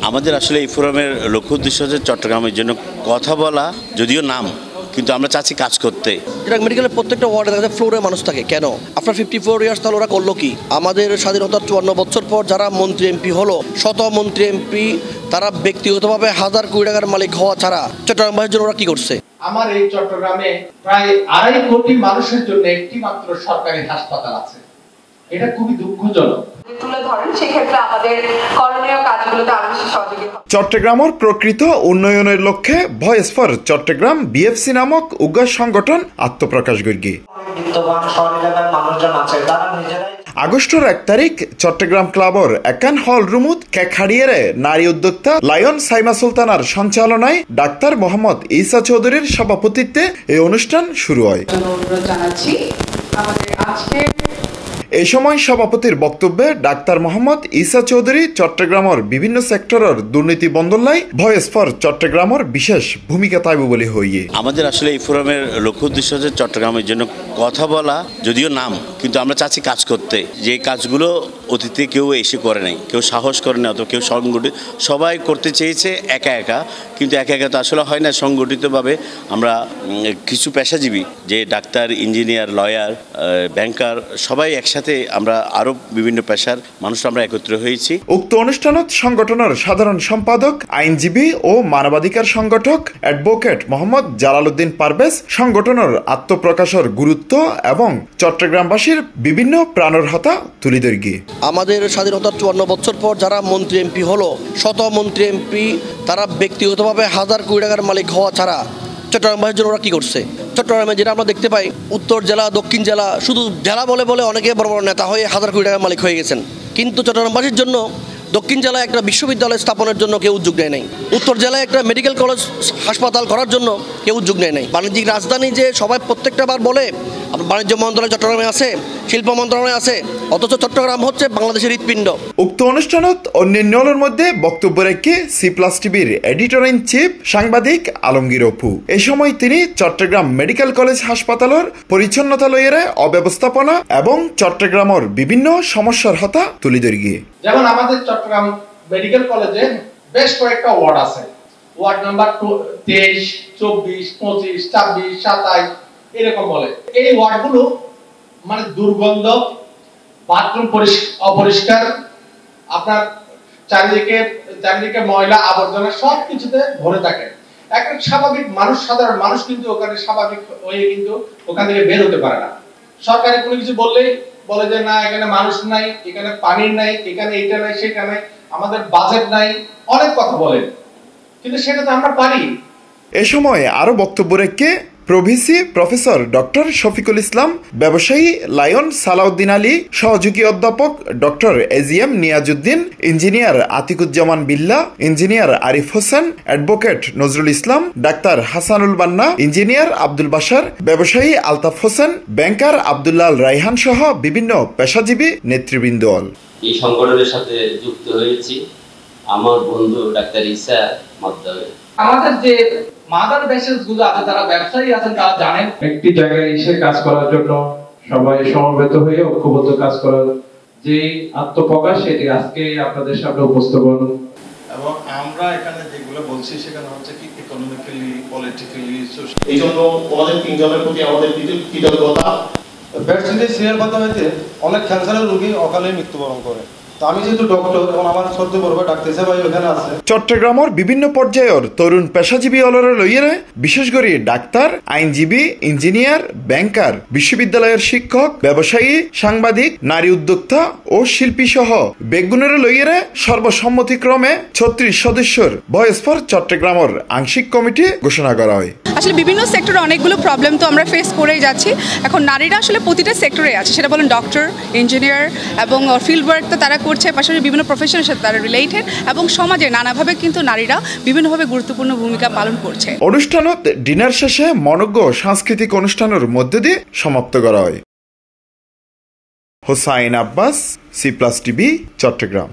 আমাদের আসলে এই ফোরামের লক্ষ্য উদ্দেশ্য হচ্ছে চট্টগ্রামের জন্য কথা বলা, যদিও নাম, কিন্তু আমরা চাচ্ছি কাজ করতে। মেডিকেলের প্রত্যেকটা ওয়ার্ডে দেখা যায় ফ্লোরে মানুষ থাকে কেন? আফটার 54 ইয়ার্স তাহলে ওরা করলো কি? আমাদের স্বাধীনতার 54 বছর পর যারা মন্ত্রী এমপি হলো, শত মন্ত্রী এমপি, তারা ব্যক্তিগতভাবে হাজার কোটি টাকার মালিক হওয়া ছাড়া চট্টগ্রামবাসীর জন্য ওরা কি করছে? আমার এই চট্টগ্রামে প্রায় 2.5 কোটি মানুষের জন্য একটি মাত্র সরকারি হাসপাতাল আছে। এটা খুবই দুঃখজনক। চট্টগ্রামের প্রকৃত উন্নয়নের লক্ষ্যে ভয়েস ফর চট্টগ্রাম বিএফসি নামক উগ্র সংগঠন আত্মপ্রকাশ করেছে। আগস্টের 1 তারিখ চট্টগ্রাম ক্লাবর একান হল রুমুত কেখাড়িয়ারে নারী উদ্যোক্তা লায়ন সাইমা সুলতানার সঞ্চালনায় ডাক্তার মোহাম্মদ ঈসা চৌধুরীর সভাপতিত্বে এই অনুষ্ঠান শুরু হয়। এই সময় সভাপতির বক্তব্যে ডাক্তার মোহাম্মদ ঈসা চৌধুরী চট্টগ্রামের বিভিন্ন সেক্টরের দুর্নীতি বন্ধলাই ভয়েস ফর চট্টগ্রামের বিশেষ ভূমিকা তাইব বলে হইয়ে। আমাদের আসলে এই ফোরামের লক্ষ্য উদ্দেশ্য হচ্ছে চট্টগ্রামের জন্য কথা বলা, যদিও নাম, কিন্তু আমরা চাচ্ছি কাজ করতে। যে কাজগুলো অতীতে কেউ এসে করে নাই, কেউ সাহস করে না, অথবা কেউ সংগঠিত, সবাই করতে চেয়েছে একা একা, কিন্তু একা একা তো আসলে হয় না। সংগঠিতভাবে আমরা কিছু পেশাজীবী, যে ডাক্তার, ইঞ্জিনিয়ার, লয়ার, ব্যাংকার, সবাই একসাথে আমরা আরো বিভিন্ন পেশার মানুষ আমরা একত্র হয়েছি। উক্ত অনুষ্ঠানত সংগঠনের সাধারণ সম্পাদক, আইনজীবী ও মানবাধিকার সংগঠক অ্যাডভোকেট মোহাম্মদ জালালউদ্দিন পারভেজ সংগঠনের আত্মপ্রকাশের গুরুত্ব এবং চট্টগ্রামবাসীর বিভিন্ন প্রাণের হতা তুলে ধরে। আমাদের স্বাধীনতার 54 বছর পর যারা মন্ত্রী এমপি হলো, শত মন্ত্রী এমপি, তারা ব্যক্তিগতভাবে হাজার কোটি টাকার মালিক হওয়া ছাড়া চট্টগ্রামবাসীর জন্য ওরা কি করছে? চট্টগ্রামে যেটা আমরা দেখতে পাই, উত্তর জেলা, দক্ষিণ জেলা, শুধু জেলা বলে বলে অনেকে বড় বড় নেতা হয়ে হাজার কোটি টাকার মালিক হয়ে গেছেন, কিন্তু চট্টগ্রামবাসীর জন্য দক্ষিণ জেলায় একটা বিশ্ববিদ্যালয় স্থাপনের জন্য কেউ উদ্যোগ নেয় নাই, উত্তর জেলায় একটা মেডিকেল কলেজ হাসপাতাল করার জন্য কেউ উদ্যোগ নেয় নাই। বাণিজ্যিক রাজধানী যে সবাই প্রত্যেকটা বার বলে বাণিজ্য মন্ত্রণালয় চট্টগ্রামে আছে, শিল্প মন্ত্রণালয় আছে, অথচ চট্টগ্রাম হচ্ছে বাংলাদেশের হৃৎপিণ্ড। উক্ত অনুষ্ঠানত অন্যান্যের মধ্যে বক্তব্য রেখে C+ টিভির এডিটর ইন চিফ সাংবাদিক আলমগীর অপু। এই সময় তিনি চট্টগ্রাম মেডিকেল কলেজ হাসপাতালের পরিচ্ছন্নতা লইয়ের অব্যবস্থাপনা এবং চট্টগ্রামের বিভিন্ন সমস্যার হতা তুলে ধরে। যেমন আমাদের চট্টগ্রাম মেডিকেল কলেজে বেশ কয়েকটা ওয়ার্ড আছে, ওয়ার্ড নাম্বার 23, 24, 25, 26, 27 এরকম বলে। এই ওয়ার্ডগুলো মানে দুর্গন্ধ, বাথরুম অপরিষ্কার, আপনার চারিদিকে ময়লা আবর্জনা সবকিছুতে ভরে থাকে। একটা স্বাভাবিক মানুষ, সাধারণ মানুষ কিন্তু ওখানে স্বাভাবিক হয়ে কিন্তু ওখান থেকে বের হতে পারে না। সরকারি কোনো কিছু বললেই বলে যে না, এখানে মানুষ নাই, এখানে পানি নাই, এখানে এটা নাই, সেটা নাই, আমাদের বাজেট নাই, অনেক কথা বলেন, কিন্তু সেটা তো আমরা পারি। এ সময় আরো বক্তব্য রেখে pro-VC professor doctor Shafiqul Islam, ব্যবসায়ী লায়ন সালাউদ্দিন আলী, সহযোগী অধ্যাপক doctor AGM Niazuddin, engineer Atikuzzaman বিল্লা, engineer Arif Hossain, advocate Nazrul Islam, doctor Hasanul বান্না, ইঞ্জিনিয়ার আব্দুল বাশার, ব্যবসায়ী আলতাফ হোসেন, ব্যাংকার আব্দুল্লাহ রাইহান সহ বিভিন্ন পেশাজীবী নেতৃবৃন্দ। এই সংগঠনের সাথে যুক্ত হয়েছি আমার বন্ধু ডাক্তার ঈসা মাধ্যমে। আমাদের যে মাদার বেসেস গুলো আছে, যারা ব্যবসায়ী আছেন, তারা জানেন একটি জায়গায় এসে কাজ করার জন্য সবাই সমবেত হয়ে ঐক্যবদ্ধ কাজ করার যে আত্মপ্রকাশ, এটি আজকে আপনাদের সামনে উপস্থাপন। এবং আমরা এখানে যেগুলো বলছি সেখানে হচ্ছে কি ইকোনমিক্যালি, পলিটিক্যালি, এই জন্য ওনাদের তিনজনের প্রতি আমাদের কৃতজ্ঞতা। ভ্যাকসিনের সিরিয়াল মাধ্যমে অনেক ক্যান্সারের রোগী অকালে মৃত্যুবরণ করে। আমি যেহেতু ডক্টর এবং আমার সদ্য বড় ডাক্তার হিসেবে ওখানে আছে। চট্টগ্রামের বিভিন্ন পর্যায়ের তরুণ পেশাজীবী অলরে লইয়েরে বিশেষ করে ডাক্তার, আইনজীবী, ইঞ্জিনিয়ার, ব্যাংকার, বিশ্ববিদ্যালয়ের শিক্ষক, ব্যবসায়ী, সাংবাদিক, নারী উদ্যোক্তা ও শিল্পী সহ বেগুনের লইয়েরে সর্বসম্মতিক্রমে 36 সদস্যের ভয়েস ফর চট্টগ্রামের আংশিক কমিটি ঘোষণা করা হয়। আসলে বিভিন্ন সেক্টরে অনেকগুলো প্রবলেম তো আমরা ফেস করেই যাচ্ছি। এখন নারীরা আসলে প্রতিটা সেক্টরে আছে, সেটা বলেন ডক্টর, ইঞ্জিনিয়ার এবং ফিল্ড ওয়ার্ক তো তারা করছে, পাশাপাশি বিভিন্ন প্রফেশনের সাথে তারা রিলেটেড, এবং সমাজে নানাভাবে কিন্তু নারীরা বিভিন্নভাবে গুরুত্বপূর্ণ ভূমিকা পালন করছে। অনুষ্ঠানত ডিনার শেষে মনোজ্ঞ সাংস্কৃতিক অনুষ্ঠানের মধ্যে দিয়ে সমাপ্ত করা হয়। Hossain Abbas, C+ TV, Chittagong.